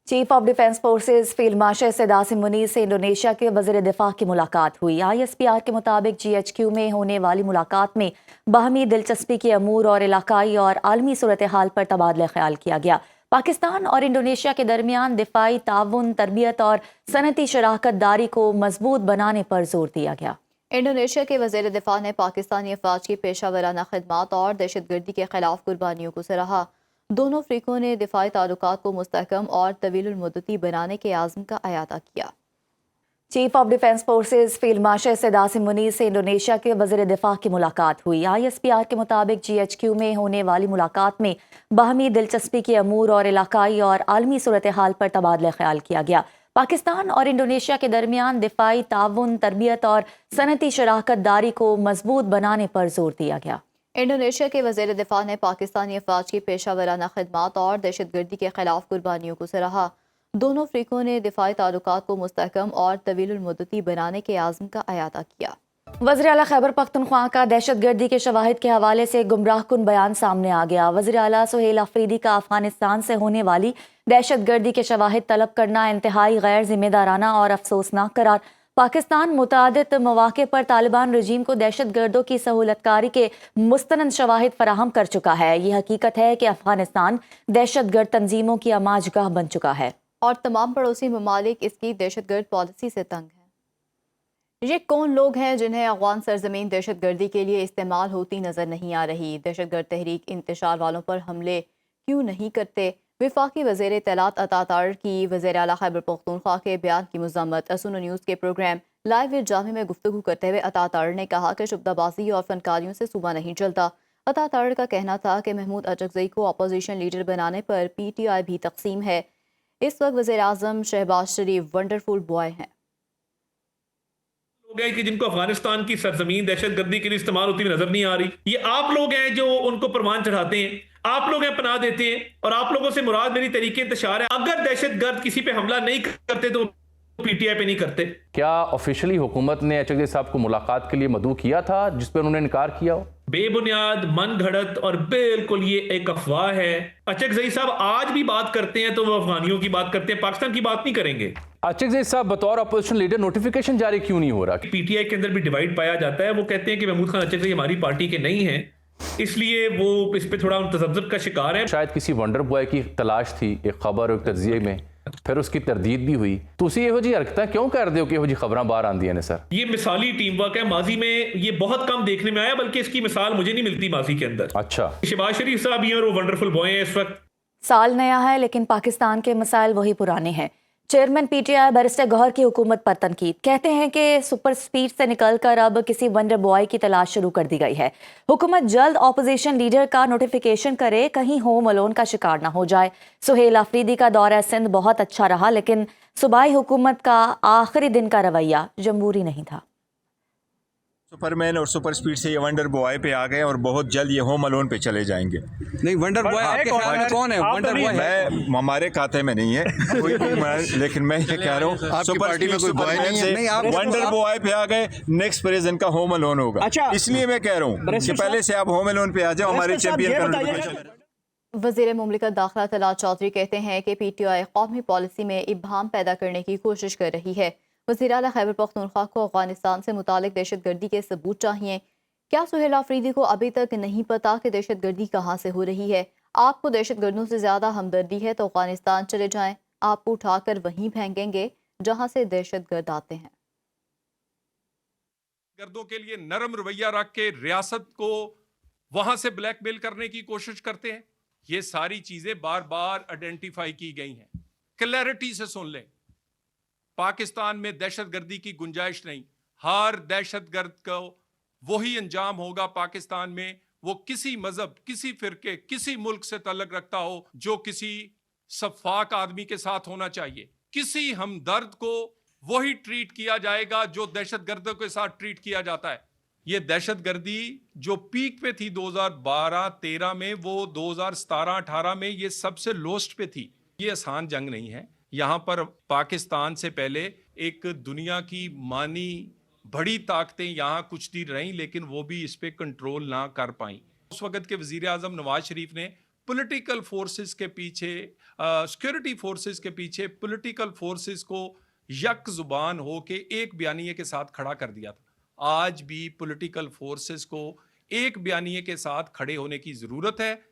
Chief of defence forces field marshal Syed Asim Munir से Indonesia के वज़ीर दिफा की मुलाकात हुई। ISPR के मुताबिक GHQ में होने वाली मुलाकात में बाहमी दिलचस्पी के अमूर और इलाकाई और आलमी सूरत हाल पर तबादला ख्याल किया गया। पाकिस्तान और इंडोनेशिया के दरमियान दिफाई ताउन, तरबियत और सनती शराकत दारी को मजबूत बनाने पर जोर दिया गया। इंडोनेशिया के वज़ीर दिफा ने पाकिस्तानी अफवाज की पेशा वराना खिदमात और दहशतगर्दी के खिलाफ कुर्बानियों को सराहा। दोनों फ़रीकों ने दिफाई ताल्लुकात को मुस्तहकम और तवील मुद्दती बनाने के आज़म का अयादा किया। Chief of defence forces field marshal Syed Asim Munir से इंडोनेशिया के वज़ीर दिफा की मुलाकात हुई। ISPR के मुताबिक GHQ में होने वाली मुलाकात में बाहमी दिलचस्पी के अमूर और इलाकाई और आलमी सूरत हाल पर तबादला ख्याल किया गया। पाकिस्तान और इंडोनेशिया के दरमियान दिफाई ताउन, तरबियत और सनती शराकत दारी को मजबूत बनाने पर जोर दिया गया। इंडोनेशिया के वज़ीर दिफा ने पाकिस्तानी अफवाज की पेशा वराना खिदमात और दहशतगर्दी के खिलाफ कुर्बानियों को सराहा। दोनों फ़रीकों ने दिफाई ताल्लुकात को मुस्तहकम और तवील मुद्दती बनाने के आज़म का अयादा किया। वज़ीर आला खैबर पख्तूनख्वा का दहशतगर्दी के शवाहिद के हवाले से गुमराहकुन बयान सामने आ गया। वज़ीर आला सुहेल अफरीदी का अफगानिस्तान से होने वाली दहशतगर्दी के शवाहिद तलब करना इंतहाई गैर जिम्मेदाराना और अफसोसनाक करार। पाकिस्तान मुतादिद मौके पर तालिबान रजीम को दहशतगर्दों की सहूलतकारी के मुस्तनद शवाहिद फराहम कर चुका है। ये हकीकत है कि अफगानिस्तान दहशतगर्द तंजीमों की अमाजगाह बन चुका है और तमाम पड़ोसी ममालिक इसकी दहशतगर्द पॉलिसी से तंग हैं। ये कौन लोग हैं जिन्हें अफगान सरजमीन दहशतगर्दी के लिए इस्तेमाल होती नजर नहीं आ रही? दहशतगर्द तहरीक इंतशार वालों पर हमले क्यों नहीं करते? विफाकी वज़ीर इत्तलात अता तारर की वज़ीर आला खैबर पख्तूनख्वा के बयान की मज़म्मत। सुनो न्यूज़ के प्रोग्राम लाइव विद जामी में गुफ्तगू करते हुए अता तारर ने कहा कि शुबदाबाजी और फनकारियों से सूबा नहीं चलता। अता तारर का कहना था कि महमूद अचकज़ई को अपोजिशन लीडर बनाने पर PTI भी तकसीम है। इस वक्त वज़ीर आज़म शहबाज शरीफ वंडरफुल बॉय हैं। लोग हैं कि जिनको अफगानिस्तान की सरजमीन दहशतगर्दी के लिए इस्तेमाल होती हुई नजर नहीं आ रही। ये आप लोग हैं जो उनको परवान चढ़ाते हैं, आप लोग हैं पनाह देते हैं, और आप लोगों से मुराद मेरी तरीके इंतशार है। अगर दहशतगर्द किसी पे हमला नहीं करते तो PTI पे नहीं करते। क्या ऑफिशियली हुकूमत ने अचकज़ई साहब को मुलाकात के लिए मदऊ किया था जिस पर उन्होंने इनकार किया हो? बेबुनियाद, मन घड़त और बिल्कुल ये एक अफवाह है। अचकज़ई साहब आज भी बात करते हैं तो वो अफगानियों की बात करते हैं, पाकिस्तान की बात नहीं करेंगे। अचकज़ई साहब बतौर अपोजिशन लीडर नोटिफिकेशन जारी क्यों नहीं हो रहा? PTI के अंदर भी डिवाइड पाया जाता है। वो कहते हैं कि महमूद खान अचकज़ई हमारी पार्टी के नहीं हैं, इसलिए वो इस पे थोड़ा तज़ब्ज़ुब का शिकार है। शायद किसी वंडर बॉय की तलाश थी एक खबर और तजिए में, फिर उसकी तरदीद भी हुई। तुसी ਇਹੋ जी हरकत क्यों कर दे हो कि ਇਹੋ जी खबरां बाहर आंदियां ने? सर, ये मिसाली टीम वर्क है। माजी में ये बहुत कम देखने में आया, बल्कि इसकी मिसाल मुझे नहीं मिलती माजी के अंदर। अच्छा, शहबाज शरीफ साहब ही और वो वंडरफुल बॉय हैं इस वक्त। साल नया है लेकिन पाकिस्तान के मसाइल वही पुराने हैं। चेयरमैन PTI बैरिस्टर गौहर की हुकूमत पर तनकीद। कहते हैं कि सुपर स्पीड से निकलकर अब किसी वंडर बॉय की तलाश शुरू कर दी गई है। हुकूमत जल्द ऑपोजिशन लीडर का नोटिफिकेशन करे, कहीं होम अलोन का शिकार ना हो जाए। सुहेल अफरीदी का दौरा सिंध बहुत अच्छा रहा, लेकिन सूबाई हुकूमत का आखिरी दिन का रवैया जमहूरी नहीं था। सुपरमैन और सुपर स्पीड से ये वंडर बॉय पे आ गए और बहुत जल्द ये होम अलोन पे चले जाएंगे। नहीं, वंडर बॉय आपके ख्याल में कौन है? वंडर बॉय मैं हमारे खाते में नहीं है लेकिन मैं ये कह रहा हूँ सुपर स्पीड में कोई बॉय नहीं है। वंडर बॉय पे आ गए, नेक्स्ट प्रेजेंट का होम अलोन होगा। अच्छा, इसलिए मैं कह रहा हूँ कि पहले से आप होम अलोन पे आ जाओ। हमारे चैंपियन का नोटिफिकेशन। वज़ीर मुमलिकत दाखिला तलात चौधरी कहते हैं कि PTI कौमी पॉलिसी में इब्हाम पैदा करने की कोशिश कर रही है। वज़ीर आला खैबर पख्तूनख्वा को अफगानिस्तान से मुतालिक दहशतगर्दी के सबूत चाहिए। क्या सुहेल अफरीदी को अभी तक नहीं पता कि दहशतगर्दी कहाँ से हो रही है? आपको दहशतगर्दों से ज़्यादा हमदर्दी है तो अफगानिस्तान चले जाएं, आपको उठाकर वहीं फेंकेंगे जहाँ से दहशतगर्द आते हैं। गर्दों के लिए नरम रवैया रख के रियासत को वहां से ब्लैकमेल करने की कोशिश करते हैं। ये सारी चीजें बार बार आइडेंटिफाई की गई हैं। क्लैरिटी से सुन लें, पाकिस्तान में दहशतगर्दी की गुंजाइश नहीं। हर दहशतगर्द को वही अंजाम होगा पाकिस्तान में, वो किसी मजहब, किसी फिरके, किसी मुल्क से तल्लुक रखता हो, जो किसी सफाक आदमी के साथ होना चाहिए। किसी हमदर्द को वही ट्रीट किया जाएगा जो दहशतगर्दों के साथ ट्रीट किया जाता है। ये दहशतगर्दी जो पीक पे थी 2012-13 में, वो 2017-18 में ये सबसे लोस्ट पे थी। ये आसान जंग नहीं है। यहाँ पर पाकिस्तान से पहले एक दुनिया की मानी बड़ी ताकतें यहाँ कुछ दी रहीं, लेकिन वो भी इस पे कंट्रोल ना कर पाई। उस वक्त के वजीर आजम नवाज शरीफ ने पॉलिटिकल फोर्सेस के पीछे, सिक्योरिटी फोर्सेस के पीछे पॉलिटिकल फोर्सेस को यक जुबान हो के एक बयानिए के साथ खड़ा कर दिया था। आज भी पॉलिटिकल फोर्सेस को एक बयानिए के साथ खड़े होने की जरूरत है।